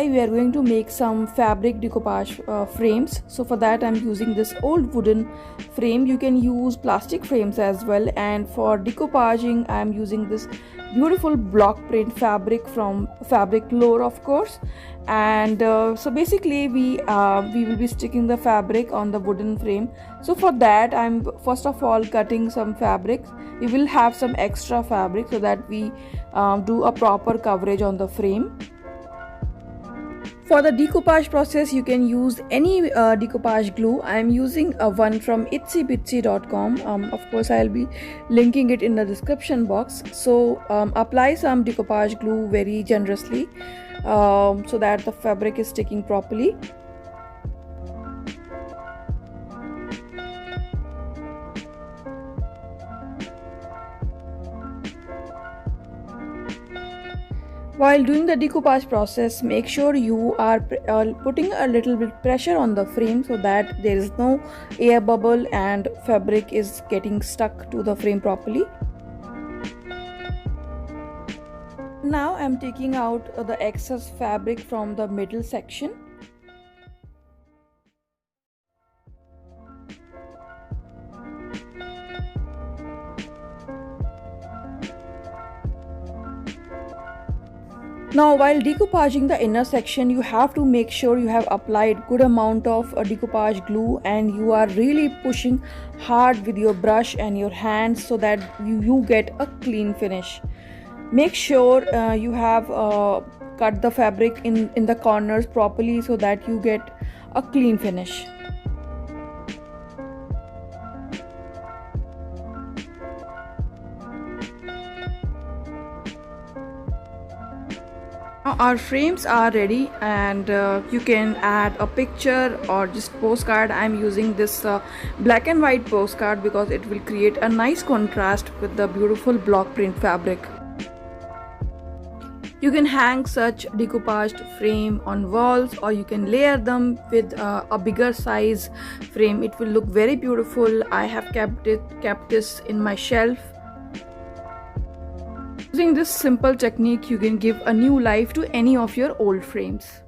We are going to make some fabric decoupage frames. So for that I'm using this old wooden frame. You can use plastic frames as well, and for decoupaging I'm using this beautiful block print fabric from Fabriclore, of course. And so basically we will be sticking the fabric on the wooden frame. So for that I'm first of all cutting some fabric. We will have some extra fabric so that we do a proper coverage on the frame. For the decoupage process, you can use any decoupage glue. I am using one from itsybitsy.com. Of course, I'll be linking it in the description box. So apply some decoupage glue very generously so that the fabric is sticking properly. While doing the decoupage process, make sure you are putting a little bit pressure on the frame so that there is no air bubble and fabric is getting stuck to the frame properly. Now I am taking out the excess fabric from the middle section. Now while decoupaging the inner section, you have to make sure you have applied good amount of decoupage glue and you are really pushing hard with your brush and your hands so that you get a clean finish. Make sure you have cut the fabric in the corners properly so that you get a clean finish. Now our frames are ready, and you can add a picture or just postcard. I'm using this black and white postcard because it will create a nice contrast with the beautiful block print fabric. You can hang such decoupaged frame on walls, or you can layer them with a bigger size frame. It will look very beautiful. I have kept this in my shelf. Using this simple technique, you can give a new life to any of your old frames.